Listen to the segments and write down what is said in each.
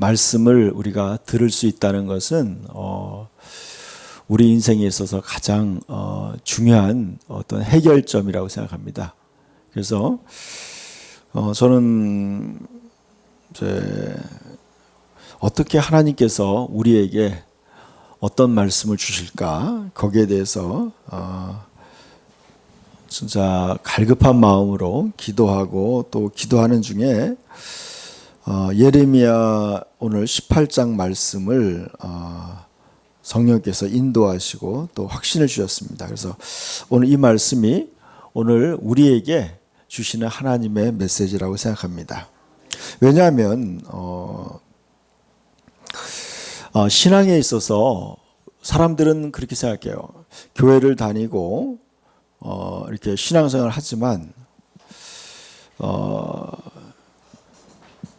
말씀을 우리가 들을 수 있다는 것은 우리 인생에 있어서 가장 중요한 어떤 해결점이라고 생각합니다. 그래서 저는 이제 어떻게 하나님께서 우리에게 어떤 말씀을 주실까 거기에 대해서 진짜 갈급한 마음으로 기도하고 또 기도하는 중에 예레미야 오늘 18장 말씀을 성령께서 인도하시고 또 확신을 주셨습니다. 그래서 오늘 이 말씀이 오늘 우리에게 주시는 하나님의 메시지라고 생각합니다. 왜냐하면 신앙에 있어서 사람들은 그렇게 생각해요. 교회를 다니고 이렇게 신앙생활을 하지만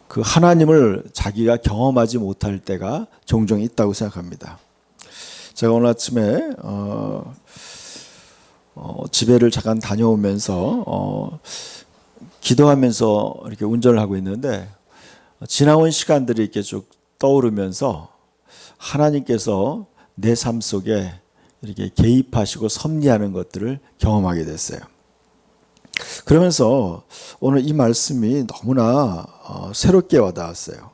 그 하나님을 자기가 경험하지 못할 때가 종종 있다고 생각합니다. 제가 오늘 아침에 집회를 잠깐 다녀오면서 기도하면서 이렇게 운전을 하고 있는데 지나온 시간들이 이렇게 쭉 떠오르면서 하나님께서 내 삶 속에 이렇게 개입하시고 섭리하는 것들을 경험하게 됐어요. 그러면서 오늘 이 말씀이 너무나 새롭게 와닿았어요.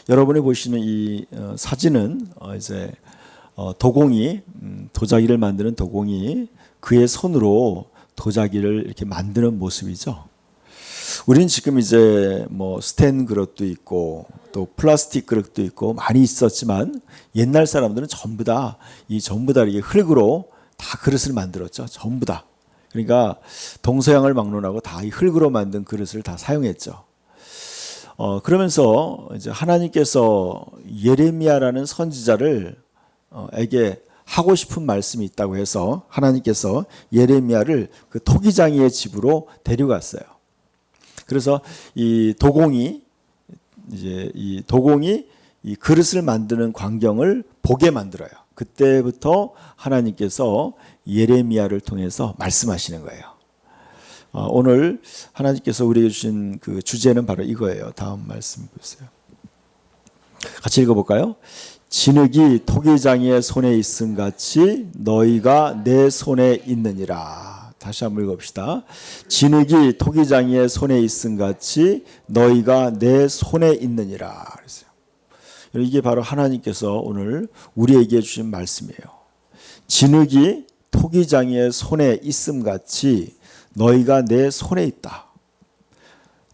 여러분이 보시는 이 사진은 이제 도공이 도자기를 만드는 도공이 그의 손으로 도자기를 이렇게 만드는 모습이죠. 우리는 지금 이제 뭐 스텐 그릇도 있고 또 플라스틱 그릇도 있고 많이 있었지만 옛날 사람들은 전부 다 이렇게 흙으로 다 그릇을 만들었죠. 전부 다. 그러니까 동서양을 막론하고 다 이 흙으로 만든 그릇을 다 사용했죠. 그러면서 이제 하나님께서 예레미야라는 선지자를 에게 하고 싶은 말씀이 있다고 해서 하나님께서 예레미야를 그 토기장이의 집으로 데려갔어요. 그래서 이 도공이 이 그릇을 만드는 광경을 보게 만들어요. 그때부터 하나님께서 예레미야를 통해서 말씀하시는 거예요. 오늘 하나님께서 우리에게 주신 그 주제는 바로 이거예요. 다음 말씀 보세요. 같이 읽어볼까요? 진흙이 토기장이의 손에 있음 같이 너희가 내 손에 있느니라. 다시 한번 읽어봅시다. 진흙이 토기장이의 손에 있음 같이 너희가 내 손에 있느니라. 그랬어요. 이게 바로 하나님께서 오늘 우리에게 주신 말씀이에요. 진흙이 토기장이의 손에 있음 같이 너희가 내 손에 있다.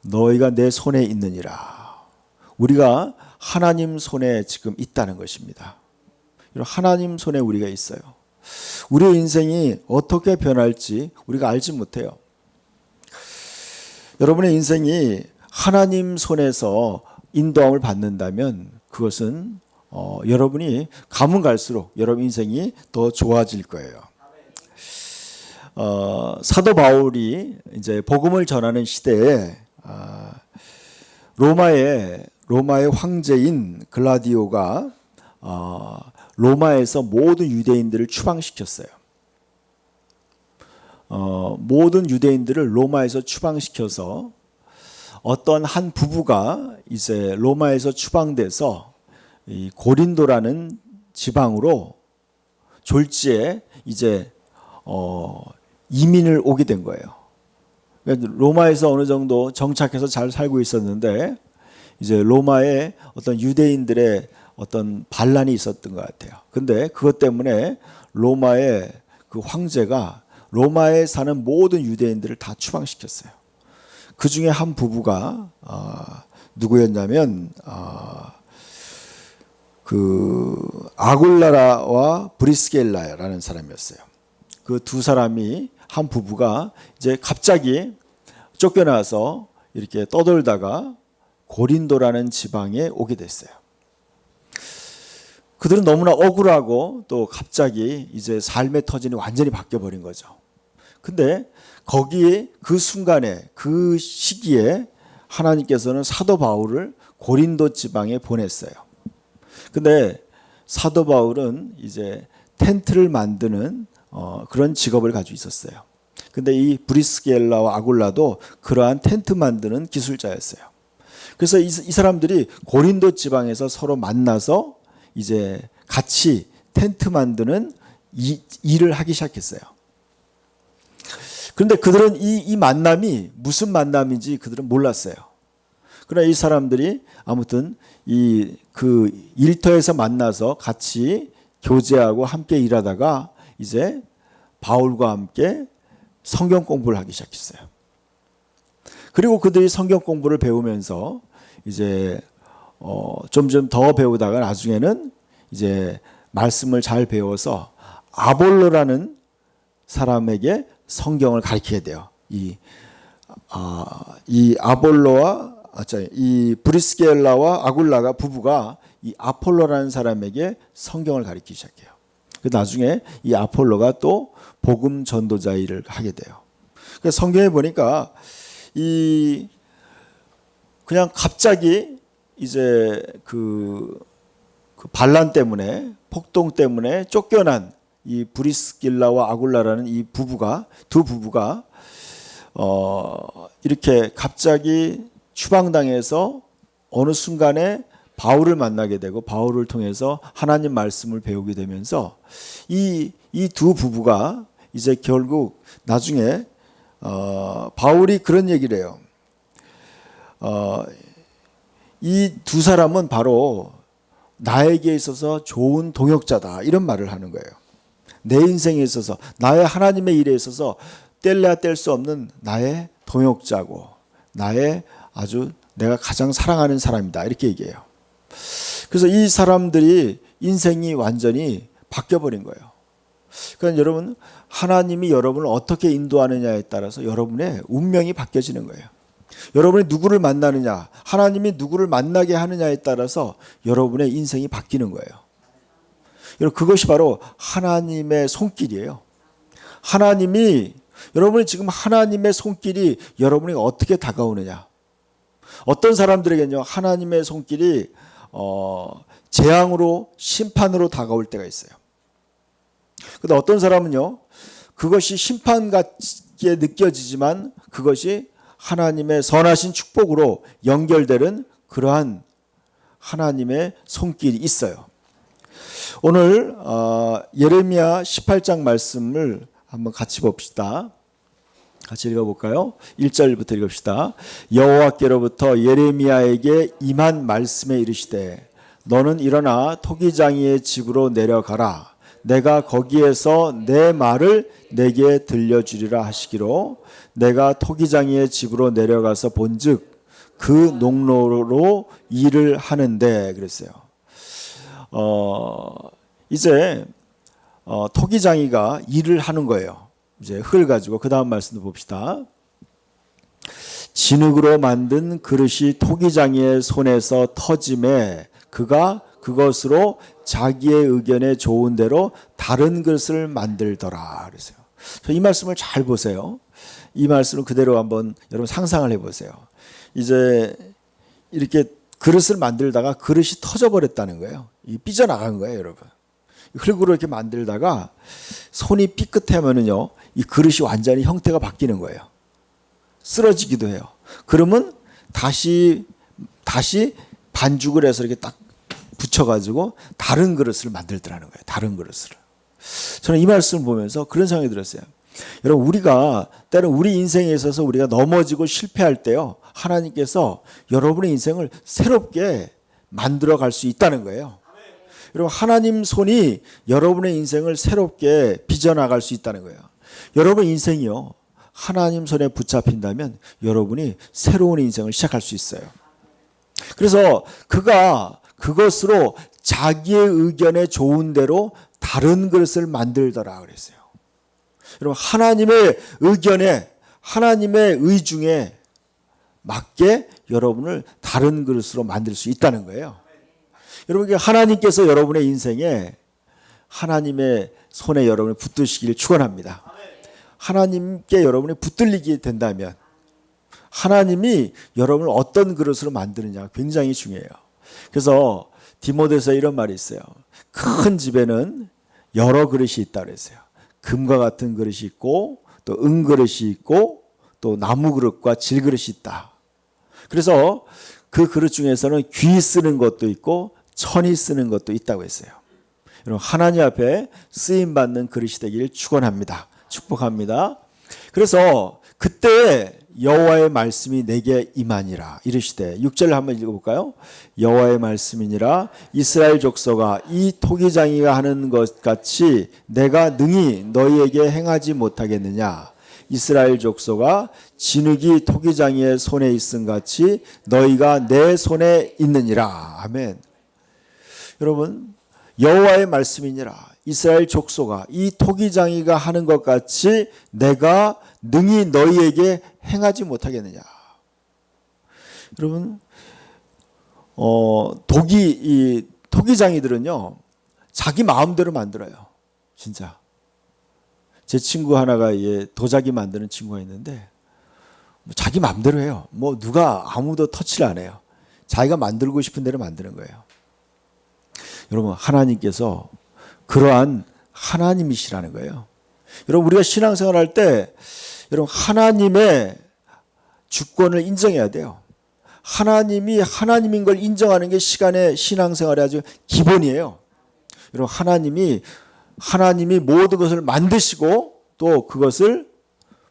너희가 내 손에 있느니라. 우리가 하나님 손에 지금 있다는 것입니다. 하나님 손에 우리가 있어요. 우리의 인생이 어떻게 변할지 우리가 알지 못해요. 여러분의 인생이 하나님 손에서 인도함을 받는다면 그것은 여러분이 가면 갈수록 여러분 인생이 더 좋아질 거예요. 사도 바울이 이제 복음을 전하는 시대에 로마의 황제인 글라디오가 로마에서 모든 유대인들을 추방시켰어요. 모든 유대인들을 로마에서 추방시켜서 어떤 한 부부가 이제 로마에서 추방돼서 이 고린도라는 지방으로 졸지에 이제 이민을 오게 된 거예요. 그러니까 로마에서 어느 정도 정착해서 잘 살고 있었는데 이제 로마에 어떤 유대인들의 어떤 반란이 있었던 것 같아요. 근데 그것 때문에 로마의 그 황제가 로마에 사는 모든 유대인들을 다 추방시켰어요. 그 중에 한 부부가 누구였냐면 그 아굴라라와 브리스겔라라는 사람이었어요. 그 두 사람이 한 부부가 이제 갑자기 쫓겨나서 이렇게 떠돌다가 고린도라는 지방에 오게 됐어요. 그들은 너무나 억울하고 또 갑자기 이제 삶의 터전이 완전히 바뀌어버린 거죠. 근데 거기에 그 순간에 그 시기에 하나님께서는 사도 바울을 고린도 지방에 보냈어요. 근데 사도 바울은 이제 텐트를 만드는 그런 직업을 가지고 있었어요. 근데 이 브리스겔라와 아굴라도 그러한 텐트 만드는 기술자였어요. 그래서 이 사람들이 고린도 지방에서 서로 만나서 이제 같이 텐트 만드는 일을 하기 시작했어요. 그런데 그들은 이 만남이 무슨 만남인지 그들은 몰랐어요. 그러나 이 사람들이 아무튼 그 일터에서 만나서 같이 교제하고 함께 일하다가 이제 바울과 함께 성경 공부를 하기 시작했어요. 그리고 그들이 성경 공부를 배우면서 이제 점점 더 배우다가 나중에는 이제 말씀을 잘 배워서 아볼로라는 사람에게 성경을 가르치게 돼요. 이 아볼로와 이 브리스겔라와 아굴라가 부부가 이 아폴로라는 사람에게 성경을 가르치기 시작해요. 그 나중에 이 아폴로가 또 복음 전도자 일을 하게 돼요. 그래서 성경에 보니까 그냥 갑자기 이제 그 반란 때문에 폭동 때문에 쫓겨난 이 브리스길라와 아굴라라는 이 두 부부가 이렇게 갑자기 추방당해서 어느 순간에 바울을 만나게 되고 바울을 통해서 하나님 말씀을 배우게 되면서 이 두 부부가 이제 결국 나중에 바울이 그런 얘기를 해요. 이 두 사람은 바로 나에게 있어서 좋은 동역자다 이런 말을 하는 거예요. 내 인생에 있어서 나의 하나님의 일에 있어서 뗄래야 뗄 수 없는 나의 동역자고 나의 아주 내가 가장 사랑하는 사람이다 이렇게 얘기해요. 그래서 이 사람들이 인생이 완전히 바뀌어버린 거예요. 그러니까 여러분 하나님이 여러분을 어떻게 인도하느냐에 따라서 여러분의 운명이 바뀌어지는 거예요. 여러분이 누구를 만나느냐 하나님이 누구를 만나게 하느냐에 따라서 여러분의 인생이 바뀌는 거예요. 여러분 그것이 바로 하나님의 손길이에요. 여러분이 지금 하나님의 손길이 여러분이 어떻게 다가오느냐. 어떤 사람들에게는요 하나님의 손길이 재앙으로 심판으로 다가올 때가 있어요. 그런데 어떤 사람은요 그것이 심판 같게 느껴지지만 그것이 하나님의 선하신 축복으로 연결되는 그러한 하나님의 손길이 있어요. 오늘 예레미야 18장 말씀을 한번 같이 봅시다. 같이 읽어볼까요? 1절부터 읽읍시다. 여호와께로부터 예레미야에게 임한 말씀에 이르시되 너는 일어나 토기장이의 집으로 내려가라. 내가 거기에서 내 말을 내게 들려주리라 하시기로 내가 토기장이의 집으로 내려가서 본즉 그 농로로 일을 하는데 그랬어요. 이제 토기장이가 일을 하는 거예요. 이제 흙을 가지고 그 다음 말씀도 봅시다. 진흙으로 만든 그릇이 토기장이의 손에서 터짐에 그가 그것으로 자기의 의견에 좋은 대로 다른 그릇을 만들더라 그랬어요. 이 말씀을 잘 보세요. 이 말씀을 그대로 한번 여러분 상상을 해보세요. 이제 이렇게 그릇을 만들다가 그릇이 터져버렸다는 거예요. 삐져나간 거예요, 여러분. 흙으로 이렇게 만들다가 손이 삐끗하면은요, 이 그릇이 완전히 형태가 바뀌는 거예요. 쓰러지기도 해요. 그러면 다시 반죽을 해서 이렇게 딱 붙여가지고 다른 그릇을 만들더라는 거예요. 다른 그릇을. 저는 이 말씀을 보면서 그런 생각이 들었어요. 여러분 우리가 때로 우리 인생에 있어서 우리가 넘어지고 실패할 때요. 하나님께서 여러분의 인생을 새롭게 만들어 갈 수 있다는 거예요. 여러분 하나님 손이 여러분의 인생을 새롭게 빚어나갈 수 있다는 거예요. 여러분 인생이요. 하나님 손에 붙잡힌다면 여러분이 새로운 인생을 시작할 수 있어요. 그래서 그가 그것으로 자기의 의견에 좋은 대로 다른 그릇을 만들더라 그랬어요. 여러분 하나님의 의견에 하나님의 의중에 맞게 여러분을 다른 그릇으로 만들 수 있다는 거예요. 여러분 하나님께서 여러분의 인생에 하나님의 손에 여러분을 붙드시기를 축원합니다. 하나님께 여러분이 붙들리게 된다면 하나님이 여러분을 어떤 그릇으로 만드느냐가 굉장히 중요해요. 그래서 디모데서 이런 말이 있어요. 큰 집에는 여러 그릇이 있다 그랬어요. 금과 같은 그릇이 있고 또 은그릇이 있고 또 나무 그릇과 질그릇이 있다. 그래서 그 그릇 중에서는 귀 쓰는 것도 있고 천이 쓰는 것도 있다고 했어요. 여러분, 하나님 앞에 쓰임 받는 그릇이 되길 축원합니다. 축복합니다. 그래서 그때 여호와의 말씀이 내게 임하니라 이르시되, 6절 한번 읽어볼까요? 여호와의 말씀이니라 이스라엘 족속아, 이 토기장이가 하는 것 같이 내가 능히 너희에게 행하지 못하겠느냐. 이스라엘 족속아, 진흙이 토기장이의 손에 있음 같이 너희가 내 손에 있느니라. 아멘. 여러분, 여호와의 말씀이니라 이스라엘 족속아, 이 토기장이가 하는 것 같이 내가 능히 너희에게 행하지 못하겠느냐. 여러분, 이 토기장이들은요, 자기 마음대로 만들어요. 진짜. 제 친구 하나가 도자기 만드는 친구가 있는데, 자기 마음대로 해요. 누가 아무도 터치를 안 해요. 자기가 만들고 싶은 대로 만드는 거예요. 여러분, 하나님께서 그러한 하나님이시라는 거예요. 여러분, 우리가 신앙생활 할 때 여러분, 하나님의 주권을 인정해야 돼요. 하나님이 하나님인 걸 인정하는 게 시간의 신앙생활의 아주 기본이에요. 여러분, 하나님이 모든 것을 만드시고 또 그것을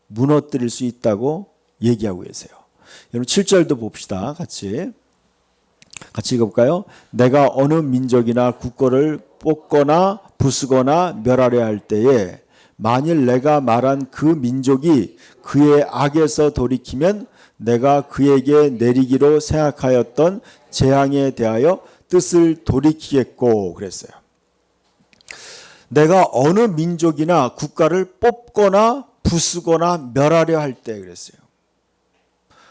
무너뜨릴 수 있다고 얘기하고 계세요. 여러분, 7절도 봅시다. 같이 읽어볼까요? 내가 어느 민족이나 국가를 뽑거나 부수거나 멸하려 할 때에 만일 내가 말한 그 민족이 그의 악에서 돌이키면 내가 그에게 내리기로 생각하였던 재앙에 대하여 뜻을 돌이키겠고 그랬어요. 내가 어느 민족이나 국가를 뽑거나 부수거나 멸하려 할 때 그랬어요.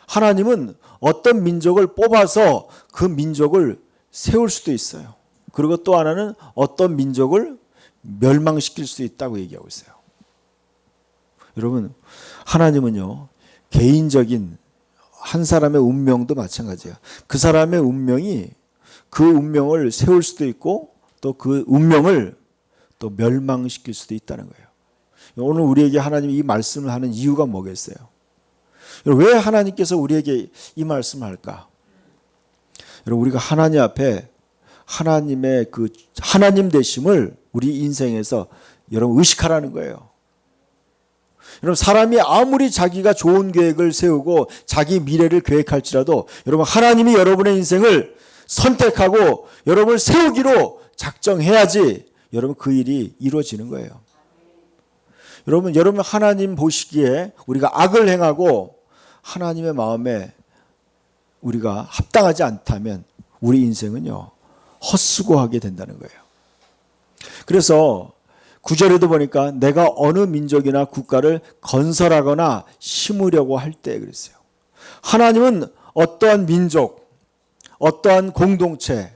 하나님은 어떤 민족을 뽑아서 그 민족을 세울 수도 있어요. 그리고 또 하나는 어떤 민족을 멸망시킬 수 있다고 얘기하고 있어요. 여러분, 하나님은요, 개인적인 한 사람의 운명도 마찬가지예요. 그 사람의 운명이 그 운명을 세울 수도 있고 또 그 운명을 또 멸망시킬 수도 있다는 거예요. 오늘 우리에게 하나님이 이 말씀을 하는 이유가 뭐겠어요? 왜 하나님께서 우리에게 이 말씀을 할까? 여러분, 우리가 하나님 앞에 하나님의 그 하나님 되심을 우리 인생에서 여러분 의식하라는 거예요. 여러분, 사람이 아무리 자기가 좋은 계획을 세우고 자기 미래를 계획할지라도 여러분, 하나님이 여러분의 인생을 선택하고 여러분을 세우기로 작정해야지 여러분 그 일이 이루어지는 거예요. 여러분 하나님 보시기에 우리가 악을 행하고 하나님의 마음에 우리가 합당하지 않다면 우리 인생은요, 헛수고하게 된다는 거예요. 그래서 9절에도 보니까 내가 어느 민족이나 국가를 건설하거나 심으려고 할 때 그랬어요. 하나님은 어떠한 민족, 어떠한 공동체,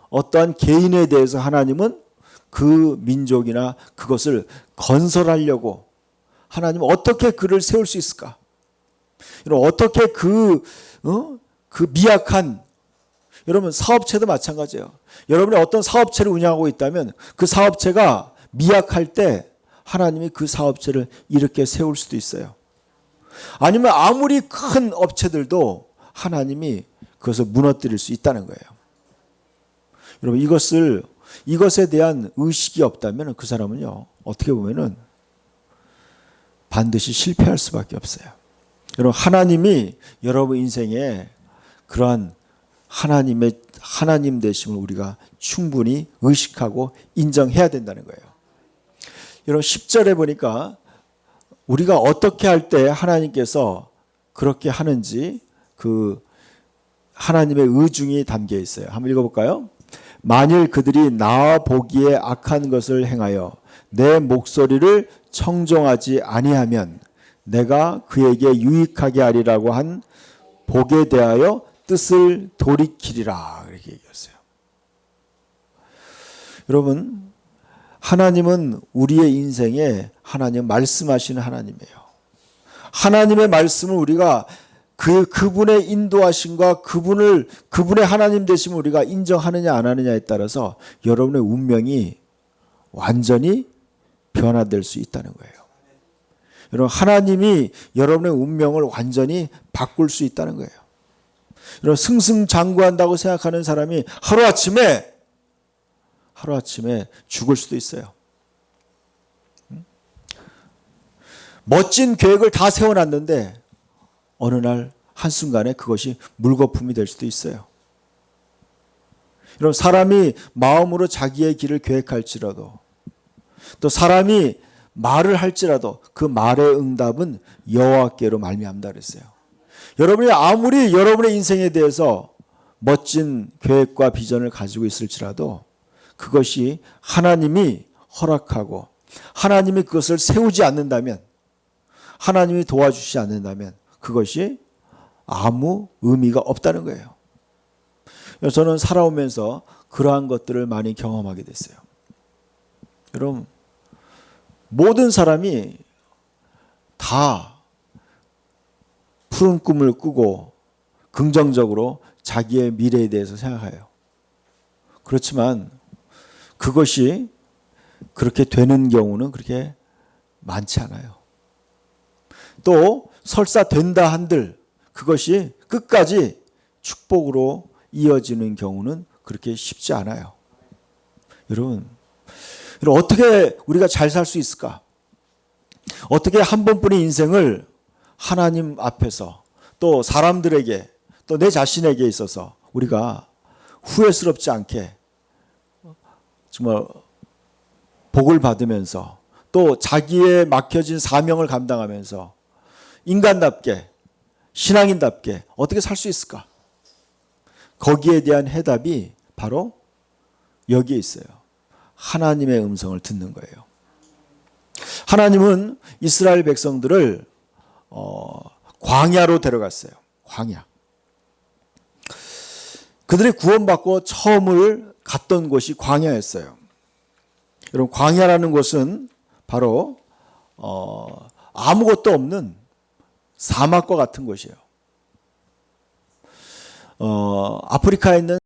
어떠한 개인에 대해서 하나님은 그 민족이나 그것을 건설하려고 하나님은 어떻게 그를 세울 수 있을까? 어떻게 그 미약한 여러분 사업체도 마찬가지예요. 여러분이 어떤 사업체를 운영하고 있다면 그 사업체가 미약할 때 하나님이 그 사업체를 이렇게 세울 수도 있어요. 아니면 아무리 큰 업체들도 하나님이 그것을 무너뜨릴 수 있다는 거예요. 여러분, 이것에 대한 의식이 없다면 그 사람은요, 어떻게 보면은 반드시 실패할 수밖에 없어요. 여러분, 하나님이 여러분 인생에 그러한 하나님 되심을 우리가 충분히 의식하고 인정해야 된다는 거예요. 여러분, 10절에 보니까 우리가 어떻게 할 때 하나님께서 그렇게 하는지 그 하나님의 의중이 담겨 있어요. 한번 읽어볼까요? 만일 그들이 나 보기에 악한 것을 행하여 내 목소리를 청종하지 아니하면 내가 그에게 유익하게 하리라고 한 복에 대하여 뜻을 돌이키리라. 이렇게 얘기했어요. 여러분, 하나님은 우리의 인생에 하나님 말씀하시는 하나님이에요. 하나님의 말씀을 우리가 그분의 인도하심과 그분의 하나님 되심을 우리가 인정하느냐 안 하느냐에 따라서 여러분의 운명이 완전히 변화될 수 있다는 거예요. 여러분, 하나님이 여러분의 운명을 완전히 바꿀 수 있다는 거예요. 이런 승승장구한다고 생각하는 사람이 하루아침에 죽을 수도 있어요. 멋진 계획을 다 세워놨는데 어느 날 한순간에 그것이 물거품이 될 수도 있어요. 여러분, 사람이 마음으로 자기의 길을 계획할지라도, 또 사람이 말을 할지라도 그 말의 응답은 여호와께로 말미암다 그랬어요. 여러분이 아무리 여러분의 인생에 대해서 멋진 계획과 비전을 가지고 있을지라도 그것이 하나님이 허락하고 하나님이 그것을 세우지 않는다면, 하나님이 도와주시지 않는다면 그것이 아무 의미가 없다는 거예요. 저는 살아오면서 그러한 것들을 많이 경험하게 됐어요. 여러분, 모든 사람이 다 푸른 꿈을 꾸고 긍정적으로 자기의 미래에 대해서 생각해요. 그렇지만 그것이 그렇게 되는 경우는 그렇게 많지 않아요. 또 설사 된다 한들 그것이 끝까지 축복으로 이어지는 경우는 그렇게 쉽지 않아요. 여러분, 어떻게 우리가 잘 살 수 있을까? 어떻게 한 번뿐인 인생을 하나님 앞에서 또 사람들에게 또 내 자신에게 있어서 우리가 후회스럽지 않게 정말 복을 받으면서 또 자기의 맡겨진 사명을 감당하면서 인간답게 신앙인답게 어떻게 살 수 있을까? 거기에 대한 해답이 바로 여기에 있어요. 하나님의 음성을 듣는 거예요. 하나님은 이스라엘 백성들을 광야로 데려갔어요. 광야. 그들이 구원받고 처음을 갔던 곳이 광야였어요. 여러분, 광야라는 곳은 바로 아무것도 없는 사막과 같은 곳이에요. 아프리카에 있는